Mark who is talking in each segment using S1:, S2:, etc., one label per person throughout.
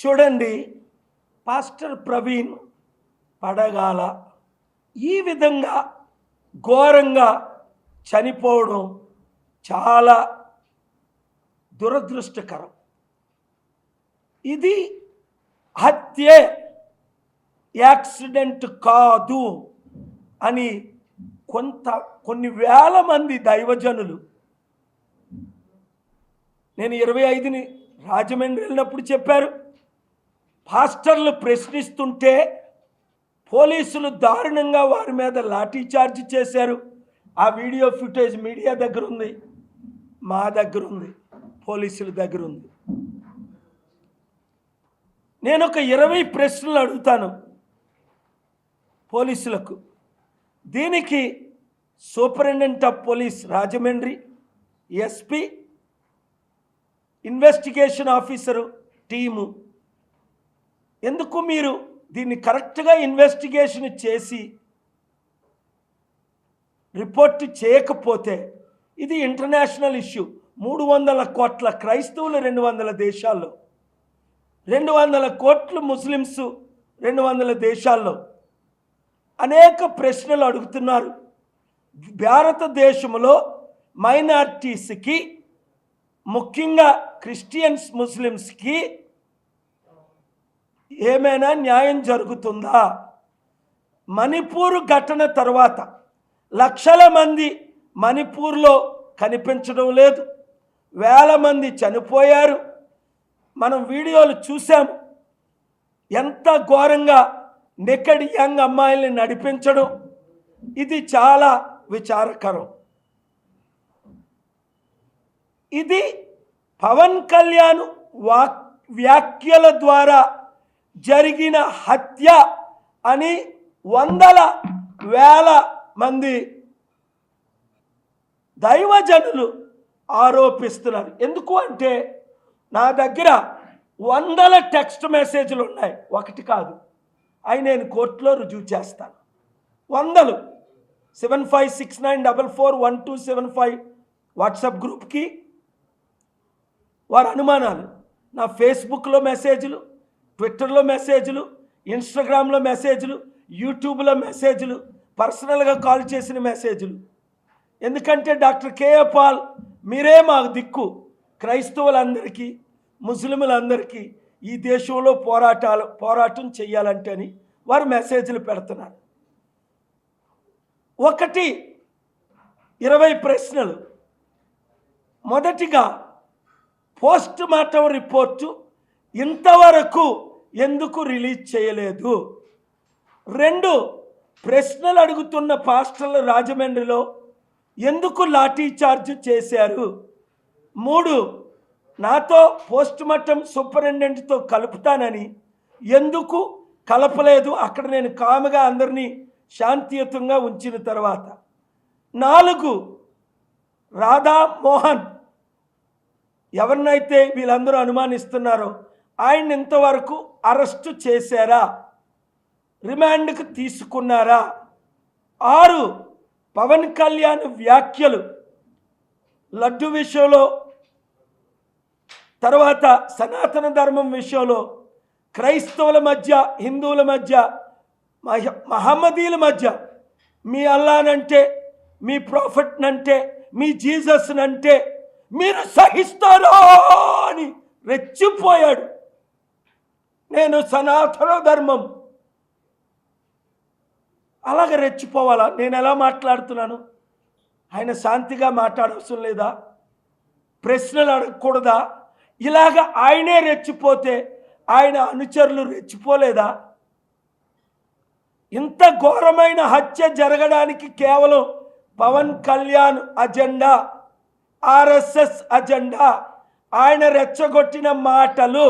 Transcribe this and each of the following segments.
S1: చూడండి, పాస్టర్ ప్రవీణ్ పడగాల ఈ విధంగా ఘోరంగా చనిపోవడం చాలా దురదృష్టకరం. ఇది హత్యే, యాక్సిడెంట్ కాదు అని కొన్ని వేల మంది దైవజనులు, నేను 25ని రాజమండ్రి వెళ్ళినప్పుడు చెప్పారు, పాస్టర్లు ప్రశ్నిస్తుంటే పోలీసులు దారుణంగా వారి మీద లాఠీ చార్జ్ చేశారు. ఆ వీడియో ఫుటేజ్ మీడియా దగ్గర ఉంది, మా దగ్గర ఉంది, పోలీసుల దగ్గర ఉంది. నేను ఒక 20 ప్రశ్నలు అడుగుతాను పోలీసులకు. దీనికి superintendent of police Rajahmundry, SP, investigation officer team, ఎందుకు మీరు దీన్ని కరెక్ట్గా ఇన్వెస్టిగేషన్ చేసి రిపోర్ట్ చేయకపోతే? ఇది ఇంటర్నేషనల్ ఇష్యూ. 300 కోట్ల క్రైస్తవులు 200 దేశాల్లో, 200 కోట్లు ముస్లిమ్స్ 200 దేశాల్లో అనేక ప్రశ్నలు అడుగుతున్నారు. భారతదేశంలో మైనారిటీస్కి, ముఖ్యంగా క్రిస్టియన్స్, ముస్లిమ్స్కి ఏమైనా న్యాయం జరుగుతుందా? మణిపూర్ ఘటన తర్వాత లక్షల మంది మణిపూర్లో కనిపించడం లేదు, వేల మంది చనిపోయారు. మనం వీడియోలు చూసాము. ఎంత ఘోరంగా నెకెడ్ యంగ్ అమ్మాయిల్ని నడిపించడం, ఇది చాలా విచారకరం. ఇది పవన్ కళ్యాణ్ వ్యాఖ్యల ద్వారా జరిగిన హత్య అని వందల వేల మంది దైవజనులు ఆరోపిస్తున్నారు. ఎందుకు అంటే నా దగ్గర వందల టెక్స్ట్ మెసేజ్లు ఉన్నాయి, ఒకటి కాదు. అవి నేను కోర్టులో రుజువు చేస్తాను. వందలు. 7569441275 వాట్సాప్ గ్రూప్కి వారి అనుమానాలు, నా ఫేస్బుక్లో మెసేజ్లు, ట్విట్టర్లో మెసేజ్లు, ఇన్స్టాగ్రామ్లో మెసేజ్లు, యూట్యూబ్లో మెసేజ్లు, పర్సనల్గా కాల్ చేసిన మెసేజ్లు. ఎందుకంటే డాక్టర్ కేఏ పాల్, మీరే మాకు దిక్కు, క్రైస్తవులందరికీ, ముస్లింలందరికీ ఈ దేశంలో పోరాటం చేయాలంటే అని వారు మెసేజ్లు పెడుతున్నారు. 20 ప్రశ్నలు. మొదటిగా, పోస్ట్ మార్టం రిపోర్టు ఇంతవరకు ఎందుకు రిలీజ్ చేయలేదు? 2, ప్రశ్నలు అడుగుతున్న పాస్టర్లు రాజమండ్రిలో ఎందుకు లాఠీ చార్జ్ చేశారు? 3, నాతో పోస్ట్ మార్టం సూపరింటెండెంట్తో కలుపుతానని ఎందుకు కలపలేదు? అక్కడ నేను కాముగా అందరినీ శాంతియుతంగా ఉంచిన తర్వాత. 4, రాధామోహన్ ఎవరినైతే వీళ్ళందరూ అనుమానిస్తున్నారో ఆయన ఇంతవరకు అరెస్టు చేశారా, రిమాండ్కి తీసుకున్నారా? 6, పవన్ కళ్యాణ్ వ్యాఖ్యలు లడ్డు విషయంలో, తర్వాత సనాతన ధర్మం విషయంలో, క్రైస్తవుల మధ్య, హిందువుల మధ్య, మహమ్మదీల మధ్య, మీ అల్లానంటే, మీ ప్రాఫెట్నంటే, మీ జీసస్నంటే మీరు సహిస్తారో అని రెచ్చిపోయాడు. నేను సనాతన ధర్మం, అలాగే రెచ్చిపోవాలా? నేను ఎలా మాట్లాడుతున్నాను? ఆయన శాంతిగా మాట్లాడవసరం లేదా? ప్రశ్నలు అడగకూడదా? ఇలాగ ఆయనే రెచ్చిపోతే ఆయన అనుచరులు రెచ్చిపోలేదా? ఇంత ఘోరమైన హత్య జరగడానికి కేవలం Pawan Kalyan agenda, RSS agenda, ఆయన రెచ్చగొట్టిన మాటలు.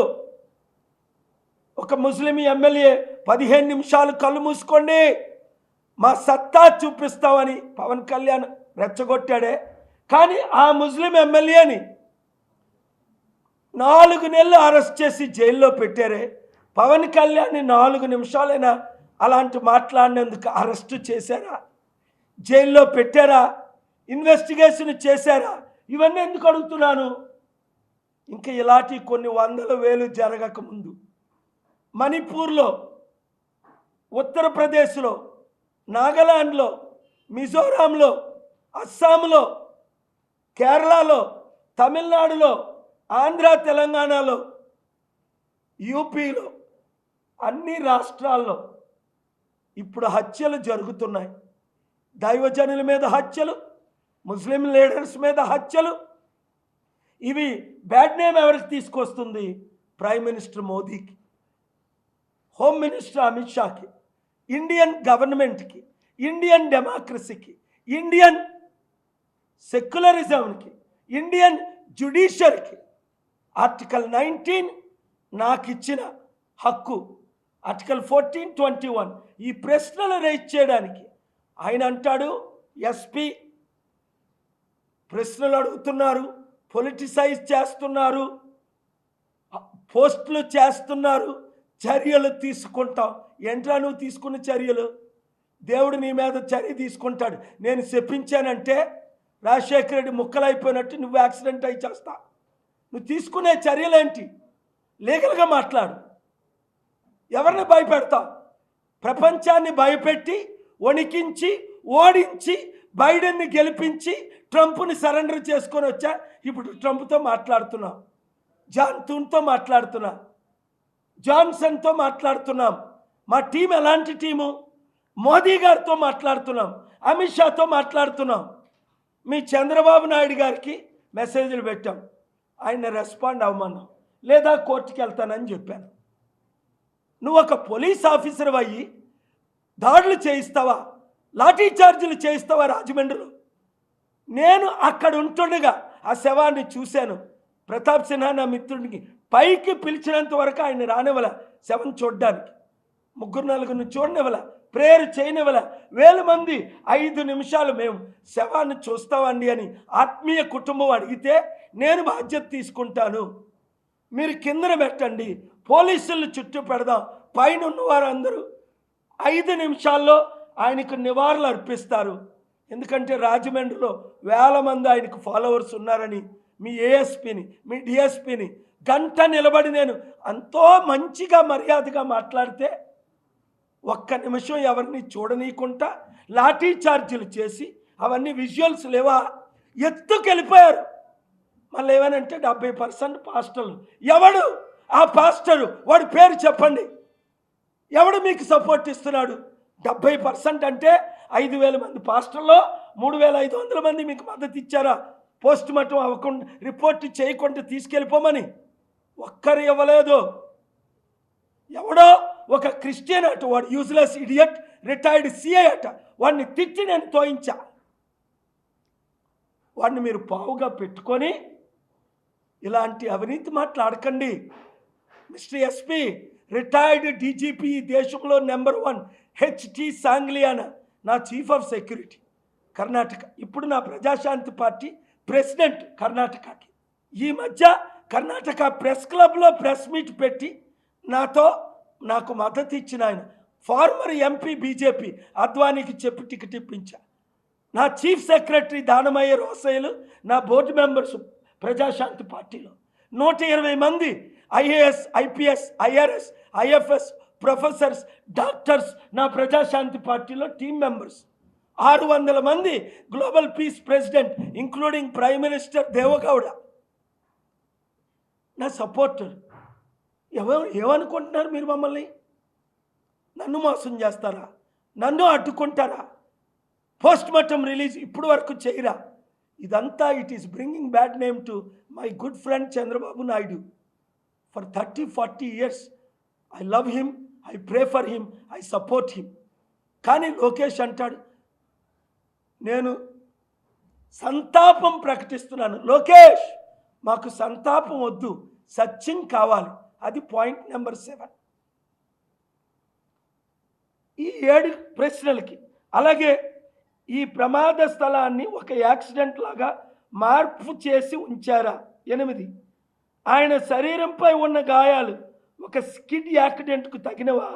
S1: ఒక ముస్లిం ఎమ్మెల్యే 15 నిమిషాలు కళ్ళు మూసుకోండి, మా సత్తా చూపిస్తామని పవన్ కళ్యాణ్ రెచ్చగొట్టాడే. కానీ ఆ ముస్లిం ఎమ్మెల్యేని 4 నెలలు అరెస్ట్ చేసి జైల్లో పెట్టారే. పవన్ కళ్యాణ్ని 4 నిమిషాలైనా అలాంటి మాట్లాడినందుకు అరెస్టు చేశారా? జైల్లో పెట్టారా? ఇన్వెస్టిగేషన్ చేశారా? ఇవన్నీ ఎందుకు అడుగుతున్నాను? ఇంకా ఇలాంటి కొన్ని 100,000 జరగకముందు మణిపూర్లో, ఉత్తరప్రదేశ్లో, నాగాలాండ్లో, మిజోరాంలో, అస్సాంలో, కేరళలో, తమిళనాడులో, ఆంధ్ర తెలంగాణలో, యూపీలో, అన్ని రాష్ట్రాల్లో ఇప్పుడు హత్యలు జరుగుతున్నాయి. దైవజనుల మీద హత్యలు, ముస్లిం లీడర్స్ మీద హత్యలు. ఇవి బ్యాడ్ నేమ్ ఎవరికి తీసుకొస్తుంది? ప్రైమ్ మినిస్టర్ మోదీకి, హోమ్ మినిస్టర్ అమిత్ షాకి, ఇండియన్ గవర్నమెంట్కి, ఇండియన్ డెమోక్రసీకి, ఇండియన్ సెక్యులరిజంకి, ఇండియన్ జ్యుడిషియరీకి. ఆర్టికల్ 19 నాకు ఇచ్చిన హక్కు, ఆర్టికల్ 14, 21 ఈ ప్రశ్నలు రైజ్ చేయడానికి. ఆయన అంటాడు ఎస్పీ ప్రశ్నలు అడుగుతున్నారు, పొలిటిసైజ్ చేస్తున్నారు, పోస్టులు చేస్తున్నారు, చర్యలు తీసుకుంటాం. ఏంట్రా నువ్వు తీసుకున్న చర్యలు? దేవుడు నీ మీద చర్య తీసుకుంటాడు. నేను చెప్పించానంటే రాజశేఖర రెడ్డి ముక్కలైపోయినట్టు నువ్వు యాక్సిడెంట్ అయి చేస్తా. నువ్వు తీసుకునే చర్యలేంటి? లీగల్గా మాట్లాడు. ఎవరిని భయపెడతావు? ప్రపంచాన్ని భయపెట్టి, వణికించి, ఓడించి, బైడెన్ని గెలిపించి, ట్రంప్ని సరెండర్ చేసుకొని వచ్చా. ఇప్పుడు ట్రంప్తో మాట్లాడుతున్నాం, జాన్ థూన్తో మాట్లాడుతున్నాం, జాన్సన్తో మాట్లాడుతున్నాం. మా టీం ఎలాంటి టీము? మోదీ గారితో మాట్లాడుతున్నాం, అమిత్ షాతో మాట్లాడుతున్నాం. మీ చంద్రబాబు నాయుడు గారికి మెసేజ్లు పెట్టాం, ఆయన రెస్పాండ్ అవ్వమన్నాం, లేదా కోర్టుకి వెళ్తానని చెప్పాను. నువ్వు ఒక పోలీస్ ఆఫీసర్ అయ్యి దాడులు చేయిస్తావా? లాఠీ చార్జీలు చేయిస్తావా రాజమండ్రిలో? నేను అక్కడ ఉంటుండగా ఆ శవాన్ని చూశాను. ప్రతాప్ సిన్హా నా మిత్రుడికి పైకి పిలిచినంత వరకు ఆయన రానివ్వల శవం చూడడానికి. 3-4 చూడనివ్వల, ప్రేయర్ చేయనివ్వల. 1000 మంది 5 నిమిషాలు మేము శవాన్ని చూస్తామండి అని ఆత్మీయ కుటుంబం అడిగితే నేను బాధ్యత తీసుకుంటాను, మీరు కిందన పెట్టండి, పోలీసులు చుట్టూ పెడదాం. పైన ఉన్నవారు అందరూ 5 నిమిషాల్లో ఆయనకు నివాళులు అర్పిస్తారు. ఎందుకంటే రాజమండ్రిలో 1000 మంది ఆయనకు ఫాలోవర్స్ ఉన్నారని మీ ఏఎస్పీని, మీ డిఎస్పీని గంట నిలబడి నేను ఎంతో మంచిగా మర్యాదగా మాట్లాడితే 1 నిమిషం ఎవరిని చూడనీయకుండా లాఠీ చార్జీలు చేసి అవన్నీ విజువల్స్ లేవా ఎత్తుకెళ్ళిపోయారు. మళ్ళీ ఏమనంటే 70% పాస్టర్లు. ఎవడు ఆ పాస్టరు? వాడి పేరు చెప్పండి. ఎవడు మీకు సపోర్ట్ ఇస్తున్నాడు? 70% అంటే 5000 మంది పాస్టర్లో 3500 మంది మీకు మద్దతు ఇచ్చారా? పోస్ట్ మార్టం అవ్వకుండా, రిపోర్ట్ చేయకుండా తీసుకెళ్ళిపోమని ఒక్కరు ఇవ్వలేదు. ఎవడో ఒక క్రిస్టియన్ అట, వాడు యూజ్లెస్ ఇడియట్, రిటైర్డ్ సిఐ అట, వాడిని తిట్టి నేను తోయించా. వాడిని మీరు పావుగా పెట్టుకొని ఇలాంటి అవినీతి మాట్లాడకండి. మిస్టర్ ఎస్పీ, రిటైర్డ్ డీజీపీ, దేశంలో నెంబర్ 1 హెచ్టి సాంగ్లియానా నా చీఫ్ ఆఫ్ సెక్యూరిటీ కర్ణాటక, ఇప్పుడు నా ప్రజాశాంతి పార్టీ ప్రెసిడెంట్ కర్ణాటకకి. ఈ మధ్య కర్ణాటక ప్రెస్ క్లబ్లో ప్రెస్ మీట్ పెట్టి నాకు మద్దతు ఇచ్చిన ఆయన ఫార్మర్ ఎంపీ బీజేపీ అద్వానీకి చెప్పి టికెట్ ఇప్పించా. నా చీఫ్ సెక్రటరీ దానమయ్య రోసయ్యలు నా బోర్డు మెంబర్స్ ప్రజాశాంతి పార్టీలో 120 మంది IAS, IPS, IRS, IFS professors, doctors నా ప్రజాశాంతి పార్టీలో టీమ్ మెంబర్స్. 600 మంది global peace president including prime minister Deve Gowda నా సపోర్టర్. ఏమనుకుంటున్నారు మీరు? మమ్మల్ని నన్ను మోసం చేస్తారా? నన్ను అడ్డుకుంటారా? పోస్ట్ మార్టం రిలీజ్ ఇప్పుడు వరకు చేయరా? ఇదంతా it is bringing bad name to my good friend Chandrababu Naidu. For 30-40 years I love him, I pray for him, I support him. కానీ లోకేష్ అంటాడు నేను సంతాపం ప్రకటిస్తున్నాను. లోకేష్, మాకు సంతాపం వద్దు, సత్యం కావాలి. అది పాయింట్ నెంబర్ 7. ఈ 7 ప్రశ్నలకి. అలాగే ఈ ప్రమాద స్థలాన్ని ఒక యాక్సిడెంట్ లాగా మార్పు చేసి ఉంచారా? 8. ఆయన శరీరంపై ఉన్న గాయాలు ఒక స్కిడ్ యాక్సిడెంట్కు తగినవా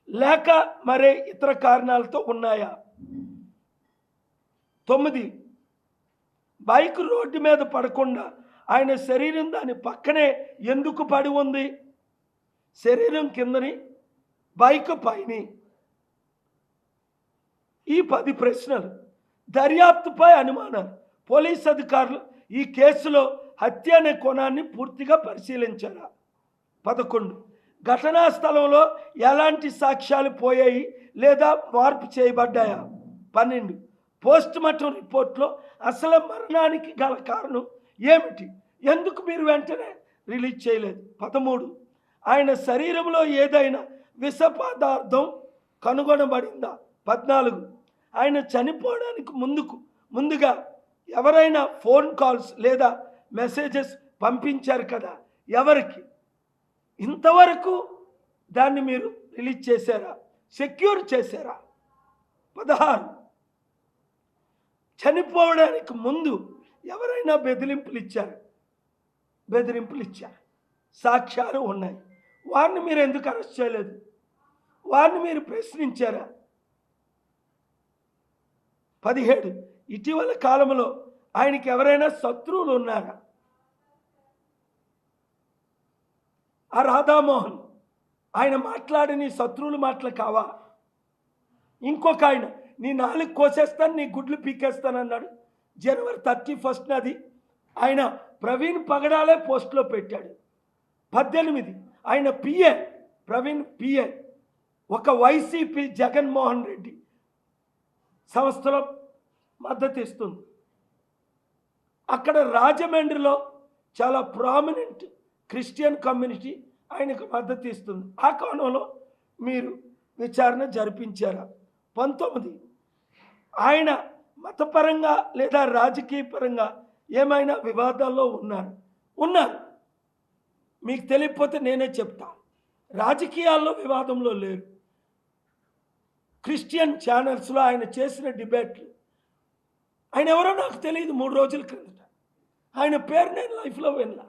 S1: లేక మరే ఇతర కారణాలతో ఉన్నాయా? 9. బైక్ రోడ్డు మీద పడకుండా ఆయన శరీరం దాని పక్కనే ఎందుకు పడి ఉంది? శరీరం కిందని, బైక్ పైని. ఈ 10 ప్రశ్నలు. దర్యాప్తుపై అనుమానాలు. పోలీస్ అధికారులు ఈ కేసులో హత్య అనే కోణాన్ని పూర్తిగా పరిశీలించారా? 11. ఘటనా స్థలంలో ఎలాంటి సాక్ష్యాలు పోయాయి లేదా మార్పు చేయబడ్డాయా? 12. పోస్ట్ మార్టం రిపోర్ట్లో అసలు మరణానికి గల కారణం ఏమిటి? ఎందుకు మీరు వెంటనే రిలీజ్ చేయలేదు? 13. ఆయన శరీరంలో ఏదైనా విష పదార్థం కనుగొనబడిందా? 14. ఆయన చనిపోవడానికి ముందుగా ఎవరైనా ఫోన్ కాల్స్ లేదా మెసేజెస్ పంపించారు కదా, ఎవరికి? ఇంతవరకు దాన్ని మీరు రిలీజ్ చేశారా? సెక్యూర్ చేశారా? 16. చనిపోవడానికి ముందు ఎవరైనా బెదిరింపులు ఇచ్చారు? సాక్ష్యాలు ఉన్నాయి. వారిని మీరు ఎందుకు అరెస్ట్ చేయలేదు? వారిని మీరు ప్రశ్నించారా? 17. ఇటీవల కాలంలో ఆయనకి ఎవరైనా శత్రువులు ఉన్నారా? ఆ రాధామోహన్ ఆయన మాట్లాడిన శత్రువులు మాటలు కావా? ఇంకొక ఆయన నీ నాలుగు కోసేస్తాను, నీ గుడ్లు పీకేస్తానన్నాడు. జనవరి 31 అది ఆయన ప్రవీణ్ పగడాలే పోస్ట్లో పెట్టాడు. 18. ఆయన ప్రవీణ్ పిఏ ఒక వైసీపీ జగన్మోహన్ రెడ్డి సంస్థలో మద్దతు ఇస్తుంది. అక్కడ రాజమండ్రిలో చాలా ప్రామినెంట్ క్రిస్టియన్ కమ్యూనిటీ ఆయనకు మద్దతు ఇస్తుంది. ఆ కోణంలో మీరు విచారణ జరిపించారా? 19. ఆయన మతపరంగా లేదా రాజకీయ పరంగా ఏమైనా వివాదాల్లో ఉన్నారు. మీకు తెలియకపోతే నేనే చెప్తా. రాజకీయాల్లో వివాదంలో లేరు. క్రిస్టియన్ ఛానల్స్లో ఆయన చేసిన డిబేట్లు, ఆయన ఎవరో నాకు తెలియదు. 3 రోజుల క్రిందట ఆయన పేరు నేను లైఫ్లో విన్నా.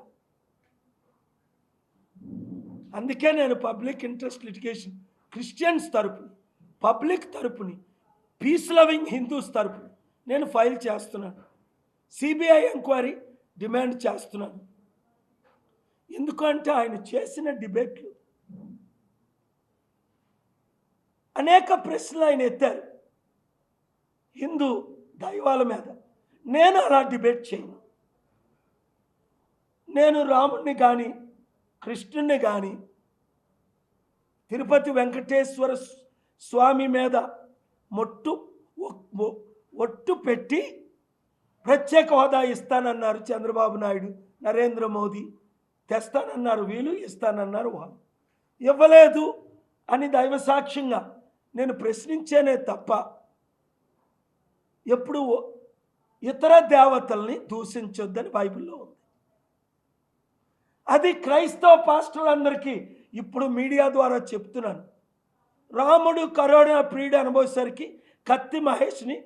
S1: అందుకే నేను పబ్లిక్ ఇంట్రెస్ట్ లిటిగేషన్ క్రిస్టియన్స్ తరపుని, పబ్లిక్ తరపుని, పీస్ లవింగ్ హిందూస్ తరపుని నేను ఫైల్ చేస్తున్నాను. సిబిఐ ఎంక్వైరీ డిమాండ్ చేస్తున్నాను. ఎందుకంటే ఆయన చేసిన డిబేట్లు అనేక ప్రశ్నలు ఆయన ఎత్తారు హిందూ దైవాల మీద. నేను అలా డిబేట్ చేయను. నేను రాముడిని కానీ కృష్ణుడిని కానీ తిరుపతి వెంకటేశ్వర స్వామి మీద ఒట్టు పెట్టి ప్రత్యేక హోదా ఇస్తానన్నారు చంద్రబాబు నాయుడు, నరేంద్ర మోదీ. తెస్తానన్నారు వీళ్ళు, ఇస్తానన్నారు వాళ్ళు. ఇవ్వలేదు అని దైవ సాక్ష్యంగా నేను ప్రశ్నించేనే తప్ప ఎప్పుడు ఇతర దేవతల్ని దూషించొద్దని బైబిల్లో ఉంది. అది క్రైస్తవ పాస్టర్లందరికీ ఇప్పుడు మీడియా ద్వారా చెప్తున్నాను. రాముడు కరోనా ప్రియుడు అనుభవేసరికి కత్తి మహేష్ని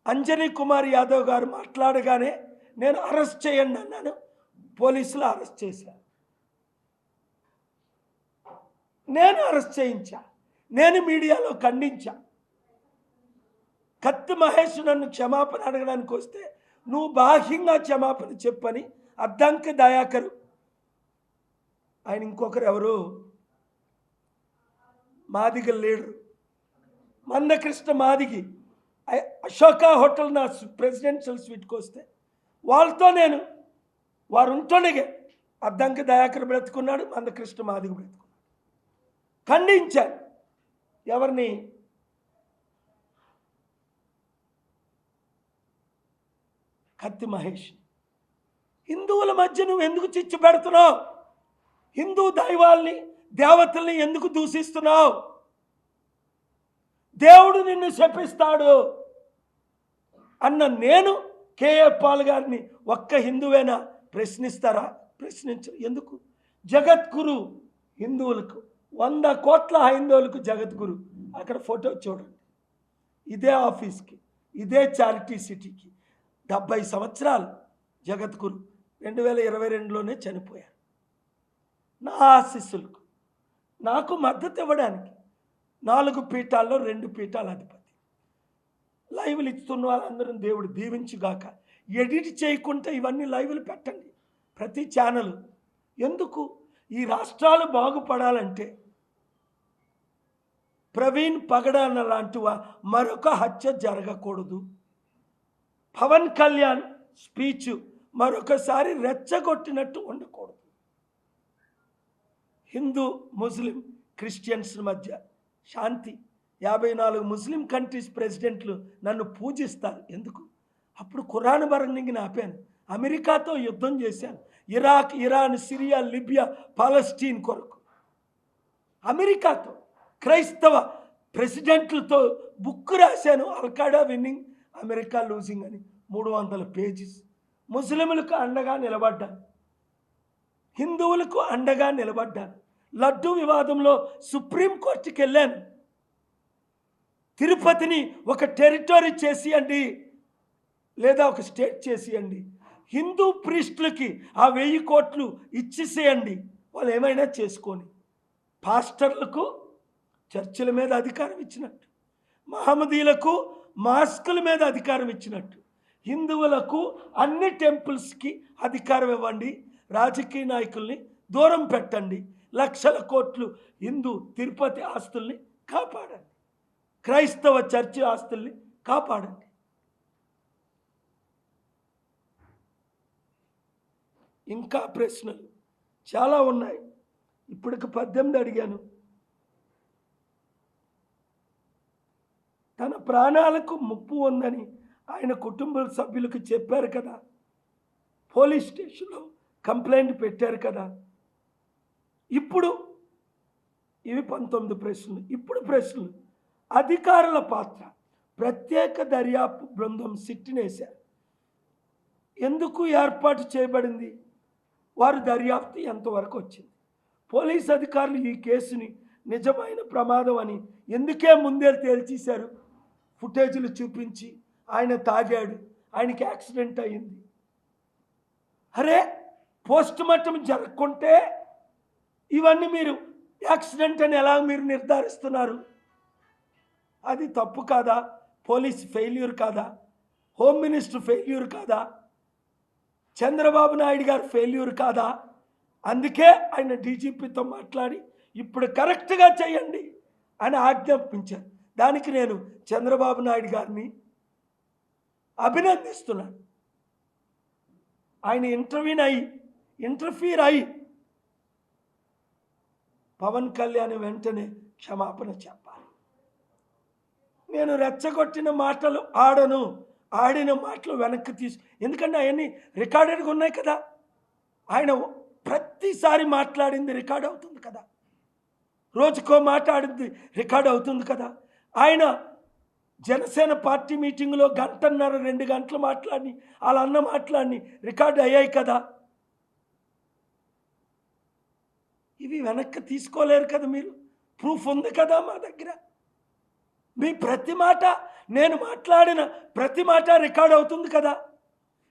S1: అంజనీ కుమార్ యాదవ్ గారు మాట్లాడగానే నేను అరెస్ట్ చేయండి అన్నాను. పోలీసులు అరెస్ట్ చేశారు. నేను అరెస్ట్ చేయించా. నేను మీడియాలో ఖండించా. కత్తి మహేష్ నన్ను క్షమాపణ అడగడానికి వస్తే నువ్వు బాహ్యంగా క్షమాపణ చెప్పని అద్దంకి దయాకరు, ఆయన ఇంకొకరు ఎవరు మాదిగ లీడరు మందకృష్ణ మాదిగి, అశోక హోటల్ నా ప్రెసిడెన్షియల్ స్వీట్కి వస్తే వాళ్ళతో నేను వారు ఉంటుండగా అద్దంకి దయాకర్ బ్రతుకున్నాడు, మందకృష్ణ మాదిగి బ్రతుకున్నాడు. ఖండించాను. ఎవరిని? కత్తి మహేష్. హిందువుల మధ్య నువ్వు ఎందుకు చిచ్చు పెడుతున్నావు? హిందూ దైవాల్ని దేవతల్ని ఎందుకు దూషిస్తున్నావు? దేవుడు నిన్ను శపిస్తాడు అన్న నేను కేఏ పాల్ గారిని ఒక్క హిందువేనా ప్రశ్నిస్తారా? ప్రశ్నించరు. ఎందుకు? జగద్గురు హిందువులకు 100 కోట్ల హైందవులకు జగద్గురు. అక్కడ ఫోటో చూడండి. ఇదే ఆఫీస్కి, ఇదే చారిటీ సిటీకి 70 సంవత్సరాలు జగద్గురు 2022లోనే చనిపోయారు. నా ఆశీస్సులకు నాకు మద్దతు ఇవ్వడానికి 4 పీఠాల్లో 2 పీఠాల అధిపతి. లైవ్లు ఇస్తున్న వాళ్ళందరూ దేవుడు దీవించుగాక. ఎడిట్ చేయకుండా ఇవన్నీ లైవ్లు పెట్టండి ప్రతి ఛానల్. ఎందుకు? ఈ రాష్ట్రాలు బాగుపడాలంటే ప్రవీణ్ పగడాల లాంటి మరొక హత్య జరగకూడదు. పవన్ కళ్యాణ్ స్పీచ్ మరొకసారి రెచ్చగొట్టినట్టు ఉండకూడదు. హిందూ ముస్లిం క్రిస్టియన్స్ మధ్య శాంతి. 54 ముస్లిం కంట్రీస్ ప్రెసిడెంట్లు నన్ను పూజిస్తారు. ఎందుకు? అప్పుడు ఖురాన్ బర్నింగ్ని ఆపాను, అమెరికాతో యుద్ధం చేశాను, ఇరాక్, ఇరాన్, సిరియా, లిబియా, పాలస్టీన్ కొరకు అమెరికాతో, క్రైస్తవ ప్రెసిడెంట్లతో బుక్ రాశాను, అల్ఖైడా విన్నింగ్ అమెరికా లూజింగ్ అని 300 పేజెస్. ముస్లింలకు అండగా నిలబడ్డాను, హిందువులకు అండగా నిలబడ్డాను. లడ్డు వివాదంలో సుప్రీంకోర్టుకి వెళ్ళాను. తిరుపతిని ఒక టెరిటరీ చేసియండి లేదా ఒక స్టేట్ చేసియండి, హిందూ ప్రీస్టులకి ఆ 1000 కోట్లు ఇచ్చేసేయండి, వాళ్ళు ఏమైనా చేసుకొని. పాస్టర్లకు చర్చిల మీద అధికారం ఇచ్చినట్టు, మహమ్మదీయులకు మాస్కుల మీద అధికారం ఇచ్చినట్టు, హిందువులకు అన్ని టెంపుల్స్కి అధికారం ఇవ్వండి, రాజకీయ నాయకుల్ని దూరం పెట్టండి, లక్షల కోట్లు హిందూ తిరుపతి ఆస్తుల్ని కాపాడండి, క్రైస్తవ చర్చి ఆస్తుల్ని కాపాడండి. ఇంకా ప్రశ్నలు చాలా ఉన్నాయి. ఇప్పటికి 18 అడిగాను. తన ప్రాణాలకు ముప్పు ఉందని ఆయన కుటుంబ సభ్యులకు చెప్పారు కదా, పోలీస్ స్టేషన్లో కంప్లైంట్ పెట్టారు కదా. ఇప్పుడు ఇవి 19 ప్రశ్నలు. ఇప్పుడు ప్రశ్నలు. అధికారుల పాత్ర. ప్రత్యేక దర్యాప్తు బృందం సిట్టినేశారు. ఎందుకు ఏర్పాటు చేయబడింది? వారు దర్యాప్తు ఎంతవరకు వచ్చింది? పోలీస్ అధికారులు ఈ కేసుని నిజమైన ప్రమాదం అని ఎందుకే ముందే తేల్చేశారు? ఫుటేజీలు చూపించి ఆయన తాగాడు, ఆయనకి యాక్సిడెంట్ అయ్యింది. అరే, పోస్ట్ మార్టం జరగకుంటే ఇవన్నీ మీరు యాక్సిడెంట్ అని ఎలా మీరు నిర్ధారిస్తున్నారు? అది తప్పు కాదా? పోలీస్ ఫెయిల్యూర్ కాదా? హోమ్ మినిస్టర్ ఫెయిల్యూర్ కాదా? చంద్రబాబు నాయుడు గారు ఫెయిల్యూర్ కాదా? అందుకే ఆయన డీజీపీతో మాట్లాడి ఇప్పుడు కరెక్ట్గా చేయండి అని ఆజ్ఞాపించారు. దానికి నేను చంద్రబాబు నాయుడు గారిని అభినందిస్తున్నాను. ఆయన ఇంటర్ఫీర్ అయ్యి పవన్ కళ్యాణ్ వెంటనే క్షమాపణ చెప్పాలి. నేను రెచ్చగొట్టిన మాటలు ఆడను, ఆడిన మాటలు వెనక్కి ఎందుకంటే అవన్నీ రికార్డెడ్గా ఉన్నాయి కదా. ఆయన ప్రతిసారి మాట్లాడింది రికార్డ్ అవుతుంది కదా, రోజుకో మాట్లాడింది రికార్డ్ అవుతుంది కదా. ఆయన జనసేన పార్టీ మీటింగ్లో 1.5 2 గంటలు మాట్లాడి వాళ్ళ అన్న మాట్లాడి రికార్డు అయ్యాయి కదా. ఇవి వెనక్కి తీసుకోలేరు కదా మీరు. ప్రూఫ్ ఉంది కదా మా దగ్గర. మీ ప్రతి మాట, నేను మాట్లాడిన ప్రతి మాట రికార్డ్ అవుతుంది కదా.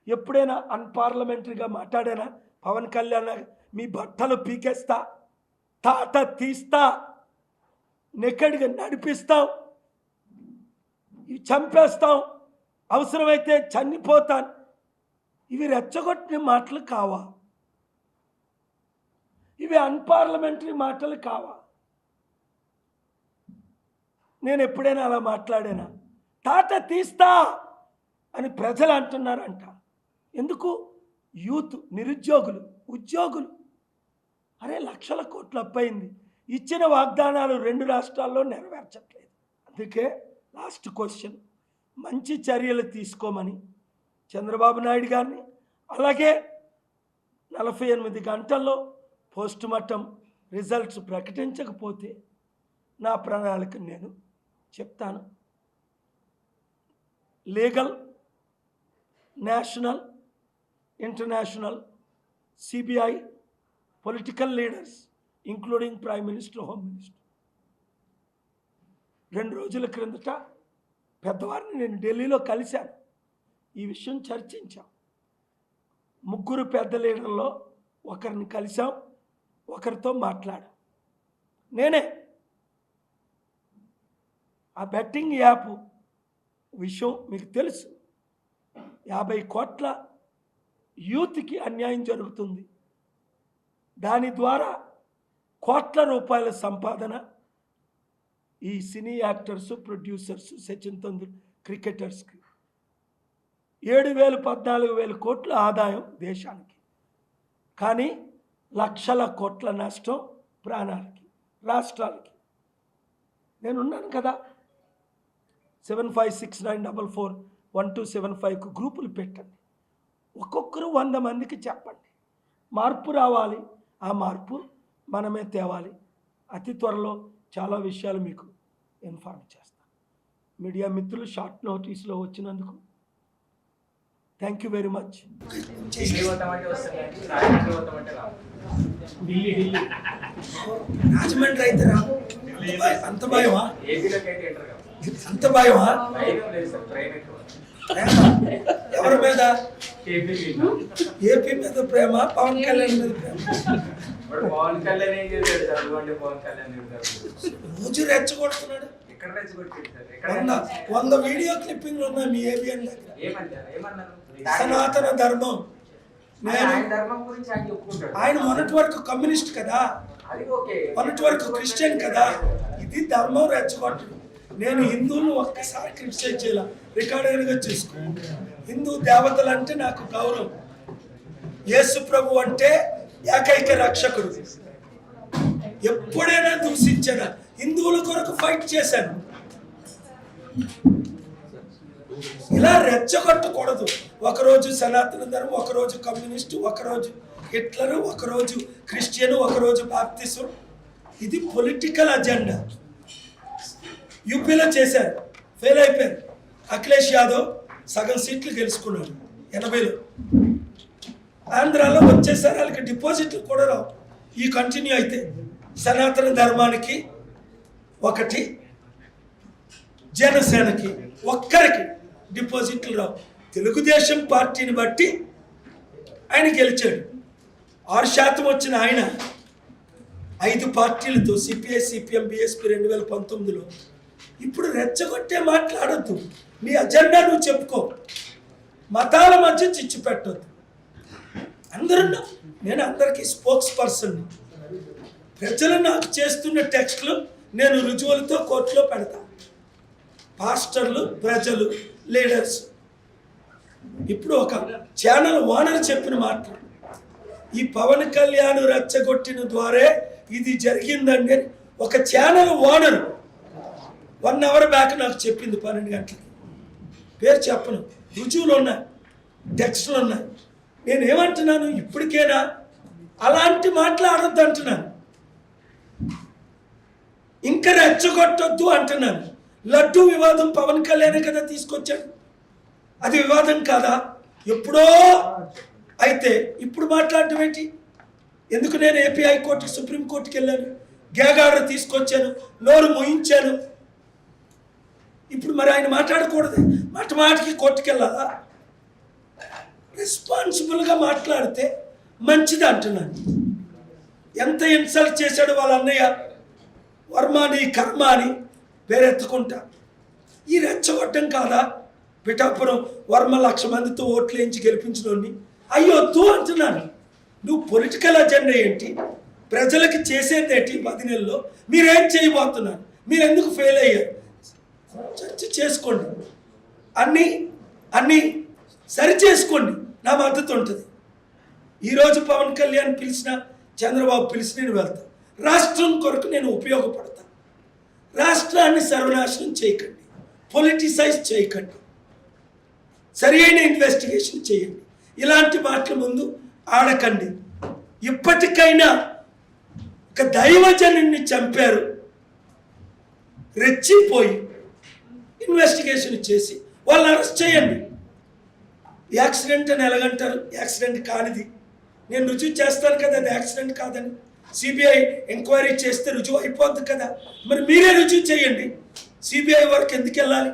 S1: ఎప్పుడైనా అన్పార్లమెంటరీగా మాట్లాడానా? పవన్ కళ్యాణ్ మీ బట్టలు పీకేస్తా, తాట తీస్తా, నెక్కడిగా నడిపిస్తాం, ఇవి చంపేస్తాం, అవసరమైతే చనిపోతాను, ఇవి రెచ్చగొట్టిన మాటలు కావా? ఇవి అన్పార్లమెంటరీ మాటలు కావా? నేను ఎప్పుడైనా అలా మాట్లాడానా? తాట తీస్తా అని ప్రజలు అంటున్నారంట. ఎందుకు? యూత్, నిరుద్యోగులు, ఉద్యోగులు. అరే, లక్షల కోట్లు అప్పయింది. ఇచ్చిన వాగ్దానాలు 2 రాష్ట్రాల్లో నెరవేర్చట్లేదు. అందుకే లాస్ట్ క్వశ్చన్, మంచి చర్యలు తీసుకోమని చంద్రబాబు నాయుడు గారిని, అలాగే 48 గంటల్లో పోస్ట్ మార్టం రిజల్ట్స్ ప్రకటించకపోతే నా ప్రణాళిక నేను చెప్తాను. Legal, national, international, CBI, political leaders including prime minister, home minister. 2 రోజుల క్రిందట పెద్దవారిని నేను ఢిల్లీలో కలిశాను. ఈ విషయం చర్చించాం. 3 పెద్ద లీడర్లో ఒకరిని కలిసాం, ఒకరితో మాట్లాడాం. నేనే ఆ బెట్టింగ్ యాప్ విషయం మీకు తెలుసు. 50 కోట్ల యూత్కి అన్యాయం జరుగుతుంది. దాని ద్వారా కోట్ల రూపాయల సంపాదన ఈ సినీ యాక్టర్స్, ప్రొడ్యూసర్స్, సచిన్ తెందుల్ క్రికెటర్స్కి 7,000-14,000 కోట్ల ఆదాయం దేశానికి. కానీ లక్షల కోట్ల నష్టం ప్రాణాలకి, రాష్ట్రాలకి. నేనున్నాను కదా. 7569441275కు గ్రూపులు పెట్టండి. ఒక్కొక్కరు 100 మందికి చెప్పండి. మార్పు రావాలి. ఆ మార్పు మనమే తేవాలి. అతి త్వరలో చాలా విషయాలు మీకు ఇన్ఫార్మ్ చేస్తాను. మీడియా మిత్రులు షార్ట్ నోటీస్లో వచ్చినందుకు thank you very much. Rajahmundry అయితే రా, అంత భయమా? అంత భయమా? ఎవరి మీద? ఏపీ మీద ప్రేమ, పవన్ కళ్యాణ్ మీద ప్రేమ. రోజు రెచ్చగొడుతున్నాడు. 100 వీడియో క్లిప్పింగ్లు ఉన్నాయి మీ ఏబిఎన్ దగ్గర. సనాతన ధర్మం. ఆయన మొన్నటి వరకు కమ్యూనిస్ట్ కదా, మొన్నటి వరకు క్రిస్టియన్ కదా. ఇది ధర్మం రెచ్చగొట్టడం. నేను హిందువులను ఒక్కసారి క్రిటిసైజ్ చేయాల, రికార్డర్గా చూసుకో. హిందూ దేవతలు అంటే నాకు గౌరవం. యేసు ప్రభు అంటే ఏకైక రక్షకుడు. ఎప్పుడైనా దూషించాను, హిందువుల కొరకు ఫైట్ చేశాను. ఇలా రెచ్చగొట్టకూడదు. ఒకరోజు సనాతన ధర్మం, ఒకరోజు కమ్యూనిస్టు, ఒకరోజు హిట్లరు, ఒకరోజు క్రిస్టియన్, ఒకరోజు బాప్తిస్టు. ఇది పొలిటికల్ అజెండా. యూపీలో చేశారు, ఫెయిల్ అయిపోయారు. అఖిలేష్ యాదవ్ సగం సీట్లు గెలుచుకున్నాడు 80లో. ఆంధ్రాలో వచ్చేసారి, వాళ్ళకి డిపాజిట్లు కూడా రావు. ఈ కంటిన్యూ అయితే సనాతన ధర్మానికి ఒకటి, జనసేనకి ఒక్కరికి డిపాజిట్లు రావు. తెలుగుదేశం పార్టీని బట్టి ఆయన గెలిచాడు. 6% వచ్చిన ఆయన 5 పార్టీలతో సిపిఐ, సిపిఎం, బిఎస్పి 2019లో. ఇప్పుడు రెచ్చగొట్టే మాట్లాడొద్దు. నీ అజెండా నువ్వు చెప్పుకో. మతాల మధ్య చిచ్చు పెట్టొద్దు. అందరూ, నేను అందరికీ స్పోక్స్ పర్సన్. ప్రజలు నాకు చేస్తున్న టెక్స్ట్లు నేను రుజువులతో కోర్టులో పెడతా. పాస్టర్లు, ప్రజలు, లీడర్స్. ఇప్పుడు ఒక ఛానల్ ఓనర్ చెప్పిన మాట, ఈ పవన్ కళ్యాణ్ రెచ్చగొట్టిన ద్వారా ఇది జరిగిందండి. ఒక ఛానల్ ఓనర్ 1 అవర్ బ్యాక్ నాకు చెప్పింది 12 గంటలకి. పేరు చెప్పను, రుజువులు ఉన్నాయి, టెక్స్టులు ఉన్నాయి. నేనేమంటున్నాను, ఇప్పటికైనా అలాంటి మాట్లాడొద్దు అంటున్నాను. ఇంకా రెచ్చగొట్టొద్దు అంటున్నాను. లడ్డూ వివాదం పవన్ కళ్యాణ్ కదా తీసుకొచ్చాడు. అది వివాదం కాదా? ఎప్పుడో అయితే ఇప్పుడు మాట్లాడటం ఏంటి? ఎందుకు నేను ఏపీ హైకోర్టుకి, సుప్రీంకోర్టుకి వెళ్ళాను, గ్యాగ్ ఆర్డర్ తీసుకొచ్చాను, నోరు మోయించాను. ఇప్పుడు మరి ఆయన మాట్లాడకూడదు, మాటికి కోర్టుకి వెళ్ళాలా? రెస్పాన్సిబుల్గా మాట్లాడితే మంచిది అంటున్నాను. ఎంత ఇన్సల్ట్ చేశాడు వాళ్ళ అన్నయ్య వర్మని, కర్మ అని పేరెత్తుకుంటా. ఈ రెచ్చగొట్టం కాదా? పిఠాపురం వర్మ 1,00,000 మందితో ఓట్లు వేయించి గెలిపించడాన్ని అయ్యొద్దు అంటున్నాను. నువ్వు పొలిటికల్ అజెండా ఏంటి? ప్రజలకి చేసేది ఏంటి? 10 నెలల్లో మీరేం చేయబోతున్నారు? మీరు ఎందుకు ఫెయిల్ అయ్యారు? చర్చ చేసుకోండి, అన్నీ సరి చేసుకోండి. నా మద్దతు ఉంటుంది. ఈరోజు పవన్ కళ్యాణ్ పిలిచిన, చంద్రబాబు పిలిచి నేను వెళ్తాను. రాష్ట్రం కొరకు నేను ఉపయోగపడతాను. రాష్ట్రాన్ని సర్వనాశనం చేయకండి, పొలిటిసైజ్ చేయకండి, సరి అయిన ఇన్వెస్టిగేషన్ చేయండి. ఇలాంటి మాటల ముందు ఆడకండి. ఇప్పటికైనా ఒక దైవజనుడిని చంపారు, రెచ్చిపోయి ఇన్వెస్టిగేషన్ చేసి వాళ్ళని అరెస్ట్ చేయండి. యాక్సిడెంట్ అని ఎలాగంటారు? యాక్సిడెంట్ కానిది నేను రుజువు చేస్తాను కదా, అది యాక్సిడెంట్ కాదని. సిబిఐ ఎంక్వైరీ చేస్తే రుజువు అయిపోద్ది కదా. మరి మీరే రుజువు చేయండి. సిబిఐ వరకు ఎందుకు వెళ్ళాలి?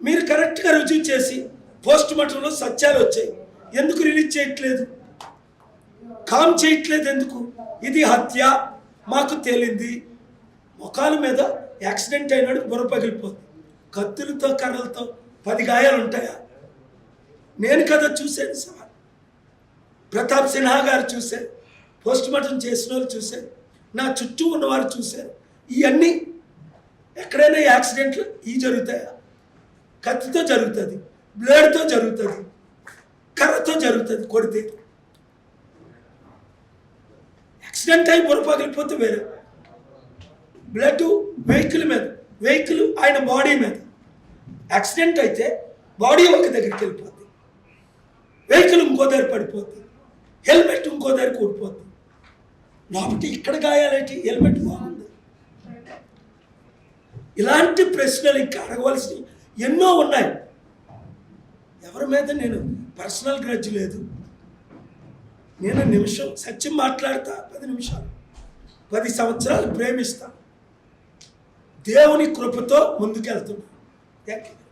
S1: మీరు కరెక్ట్గా రుజువు చేసి పోస్ట్ మార్టంలో సత్యాలు వచ్చాయి, ఎందుకు రిలీజ్ చేయట్లేదు? కామ్ చేయట్లేదు ఎందుకు? ఇది హత్య మాకు తేలింది. ముఖాల మీద యాక్సిడెంట్ అయినాడు, బుర్ర పగిలిపోతుంది. కత్తులతో, కర్రలతో 10 గాయాలు ఉంటాయా? నేను కదా చూశాను. ప్రతాప్ సిన్హా గారు చూశారు. పోస్ట్ మార్టం చేసిన వాళ్ళు చూశారు, నా చుట్టూ ఉన్నవారు చూశారు. ఇవన్నీ ఎక్కడైనా యాక్సిడెంట్లు జరుగుతాయా? కత్తితో జరుగుతుంది, బ్లేడ్తో జరుగుతుంది, కర్రతో జరుగుతుంది. కొడితే యాక్సిడెంట్ అయి బుర్ర పగిలిపోతే వేరే, బ్లడ్ వెహికల్ ఆయన బాడీ మీద. యాక్సిడెంట్ అయితే బాడీ ఒక దగ్గరికి వెళ్ళిపోద్ది, వెహికల్ ఇంకో దగ్గర పడిపోద్ది, హెల్మెట్ ఇంకో దగ్గర కూడిపోద్ది. కాబట్టి ఇక్కడ గాయాలేంటి? హెల్మెట్ బాగుంది. ఇలాంటి ప్రశ్నలు ఇంకా అడగవలసి ఎన్నో ఉన్నాయి. ఎవరి మీద నేను పర్సనల్ గ్రడ్జ్ లేదు. నేను నిమిషం సత్యం మాట్లాడతా, 10 నిమిషాలు, 10 సంవత్సరాలు ప్రేమిస్తా. దేవుని కృపతో ముందుకెళ్తున్నా. Thank you.